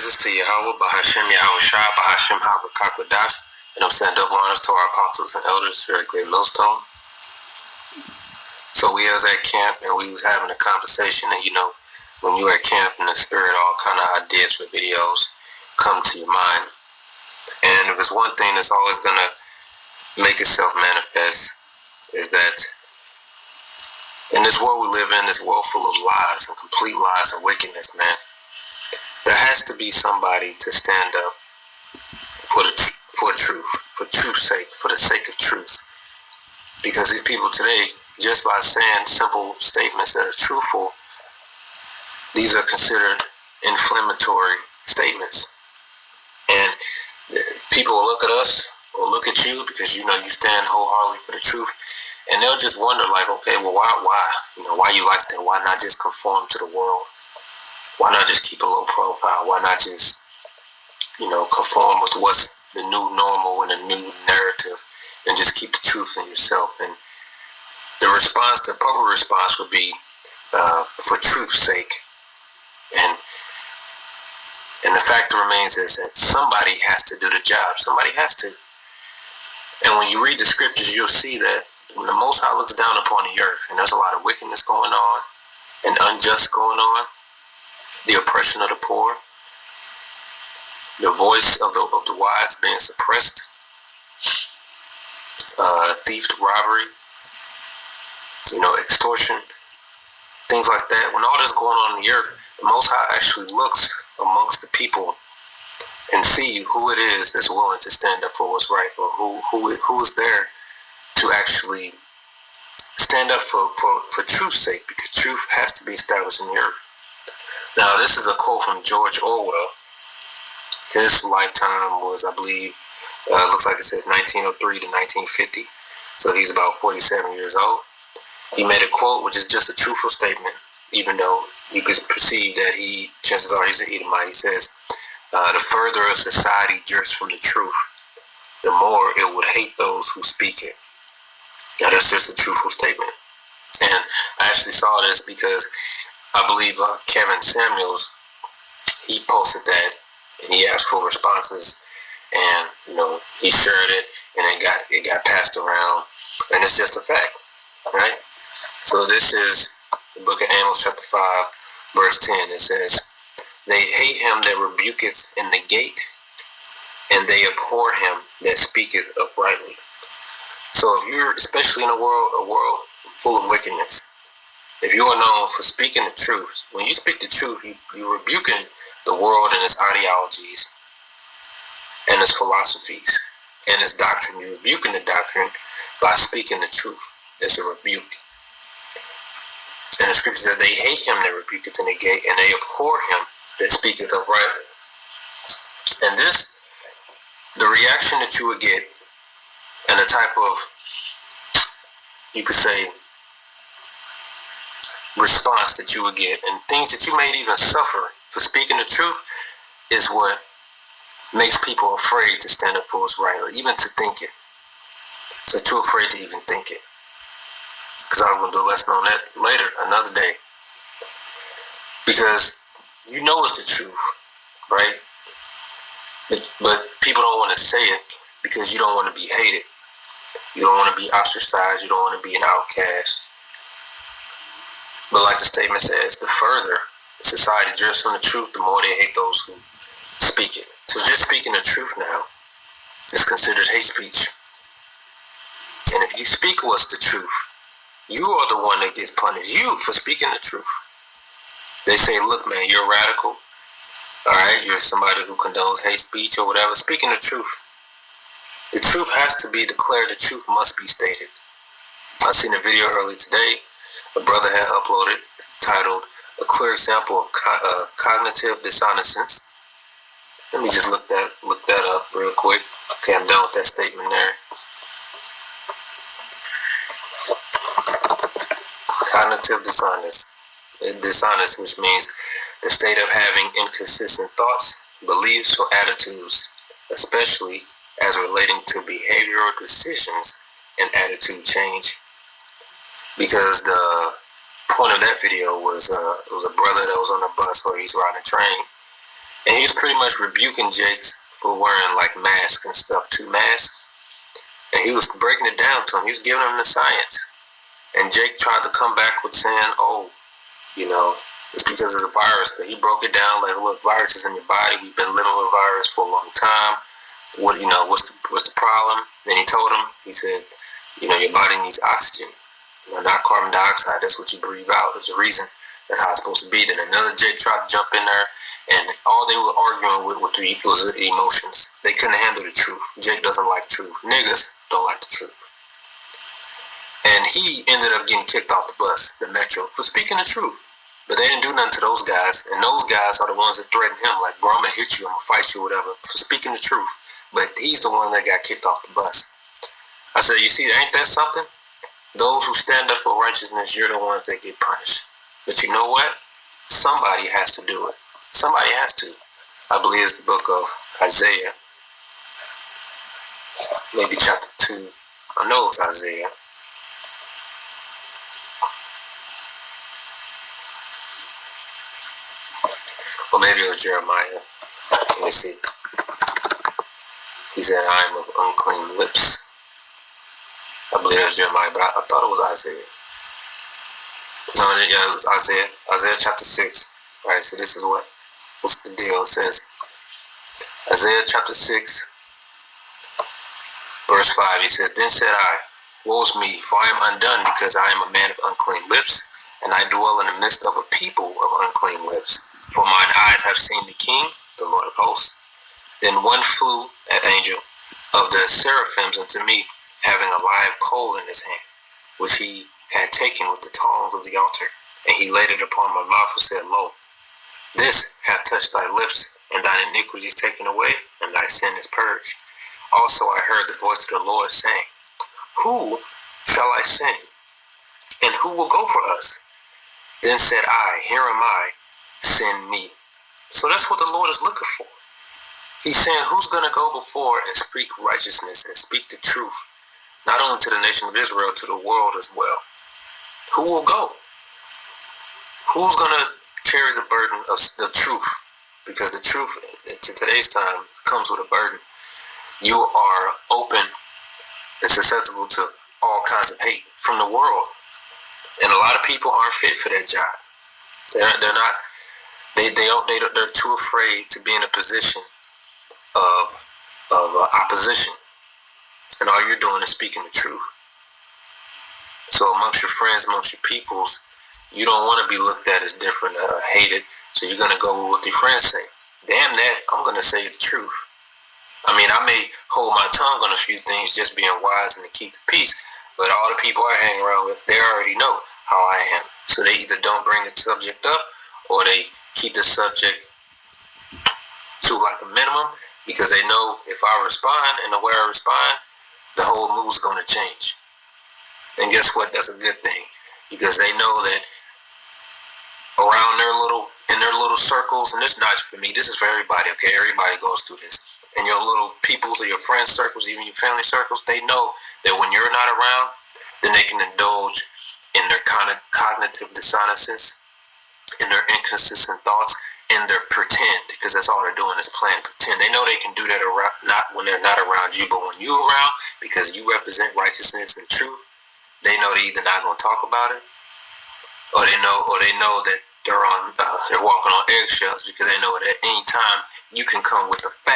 praises to Yahweh, Bahashem Yahweh Shai, Bahashem Habakkuk, and I'm saying double honors to our apostles and elders here at Great Millstone. So we was at camp and we was having a conversation, and when you're at camp in the spirit, all kind of ideas for videos come to your mind. And if there's one thing that's always gonna make itself manifest, is that in this world we live in, this world full of lies and complete lies and wickedness, man, there has to be somebody to stand up for truth, for truth's sake, for the sake of truth. Because these people today, just by saying simple statements that are truthful, these are considered inflammatory statements. And people will look at us or look at you because you stand wholeheartedly for the truth, and they'll just wonder, like, okay, well, why you like that? Why not just conform to the world? Why not just keep a low profile? Why not just, conform with what's the new normal and the new narrative, and just keep the truth in yourself? And the proper response would be for truth's sake. And the fact remains is that somebody has to do the job. Somebody has to. And when you read the scriptures, you'll see that when the Most High looks down upon the earth, and there's a lot of wickedness going on and unjust going on, the oppression of the poor, the voice of the wise being suppressed, theft, robbery, extortion, things like that. When all this going on in the earth, the Most High actually looks amongst the people and see who it is that's willing to stand up for what's right, or who is there to actually stand up for truth's sake, because truth has to be established in the earth. Now, this is a quote from George Orwell. His lifetime was, I believe, looks like it says 1903 to 1950. So he's about 47 years old. He made a quote which is just a truthful statement, even though you could perceive that chances are he's an Edomite. He says, the further a society drifts from the truth, the more it would hate those who speak it. Now, that's just a truthful statement. And I actually saw this because I believe Kevin Samuels, he posted that, and he asked for responses, and he shared it, and it got passed around, and it's just a fact, right? So this is the book of Amos, chapter 5, verse 10. It says, "They hate him that rebuketh in the gate, and they abhor him that speaketh uprightly." So if you're, especially in a world full of wickedness, if you are known for speaking the truth, when you speak the truth, you're rebuking the world and its ideologies and its philosophies and its doctrine. You're rebuking the doctrine by speaking the truth. It's a rebuke. And the scripture says, "They hate him that rebuketh in the gate, and they abhor him that speaketh uprightly." And the reaction that you would get, and the type of, you could say, response that you would get, and things that you may even suffer for speaking the truth, is what makes people afraid to stand up for what's right, or even to think it. They're too afraid to even think it. Because I was going to do a lesson on that later, another day. Because it's the truth, right? But people don't want to say it because you don't want to be hated. You don't want to be ostracized. You don't want to be an outcast. But like the statement says, the further society drifts from the truth, the more they hate those who speak it. So just speaking the truth now is considered hate speech. And if you speak what's the truth, you are the one that gets punished. You for speaking the truth. They say, look, man, you're radical. All right, you're somebody who condones hate speech or whatever. Speaking the truth. The truth has to be declared. The truth must be stated. I seen a video earlier today. A brother had uploaded titled "A Clear Example of Cognitive Dissonance." Let me just look that up real quick. Okay, I'm done with that statement there. Cognitive dissonance, which means the state of having inconsistent thoughts, beliefs, or attitudes, especially as relating to behavioral decisions and attitude change. Because the point of that video was it was a brother that was on the bus, or he's riding a train, And he was pretty much rebuking Jakes for wearing like masks and stuff, 2 masks. And he was breaking it down to him. He was giving him the science. And Jake tried to come back with saying, oh, you know, it's because it's a virus. But he broke it down like, look, virus is in your body. We've been living with virus for a long time. What's the problem? Then he told him, he said, your body needs oxygen, not carbon dioxide. That's what you breathe out. There's a reason. That's how it's supposed to be. Then another Jake tried to jump in there, and all they were arguing with was the emotions. They couldn't handle the truth. Jake doesn't like truth. Niggas don't like the truth. And he ended up getting kicked off the bus, the Metro, for speaking the truth. But they didn't do nothing to those guys, and those guys are the ones that threatened him, like, bro, I'm gonna hit you, I'm gonna fight you, whatever, for speaking the truth. But he's the one that got kicked off the bus. I said, you see, ain't that something? Those who stand up for righteousness, you're the ones that get punished. But you know what? Somebody has to do it. Somebody has to. I believe it's the book of Isaiah, maybe chapter 2. I know it's Isaiah. Or maybe it was Jeremiah. Let me see. He said, I am of unclean lips. I believe it was Jeremiah, but I thought it was Isaiah. No, yeah, it was Isaiah. Isaiah chapter 6. All right, so this is what's the deal. It says, Isaiah chapter 6, verse 5. He says, then said I, woe's me, for I am undone, because I am a man of unclean lips, and I dwell in the midst of a people of unclean lips. For mine eyes have seen the King, the Lord of hosts. Then one flew, an angel of the seraphims, unto me, having a live coal in his hand, which he had taken with the tongs of the altar. And he laid it upon my mouth and said, lo, this hath touched thy lips, and thine iniquity is taken away, and thy sin is purged. Also I heard the voice of the Lord saying, who shall I send, and who will go for us? Then said I, here am I, send me. So that's what the Lord is looking for. He's saying, who's going to go before and speak righteousness and speak the truth, not only to the nation of Israel, to the world as well? Who will go? Who's going to carry the burden of the truth? Because the truth, to today's time, comes with a burden. You are open and susceptible to all kinds of hate from the world. And a lot of people aren't fit for that job. They're not. They're too afraid to be in a position of opposition, and all you're doing is speaking the truth. So amongst your friends, amongst your peoples, you don't want to be looked at as different, hated. So you're gonna go with what your friends say. Damn that! I'm gonna say the truth. I mean, I may hold my tongue on a few things, just being wise and to keep the peace. But all the people I hang around with, they already know how I am. So they either don't bring the subject up, or they keep the subject to like a minimum, because they know if I respond and the way I respond, the whole mood's going to change. And guess what? That's a good thing, because they know that around in their little circles, and this is not for me, this is for everybody, okay? Everybody goes through this. In your little peoples or your friend circles, even your family circles, they know that when you're not around, then they can indulge in their cognitive dissonances, in their inconsistent thoughts, in their pretend, because that's all they're doing is playing pretend. They know they can do that not when they're not around you, but when you're around, because you represent righteousness and truth, they know they're either not going to talk about it, or they know that they're walking on eggshells, because they know that at any time you can come with a fact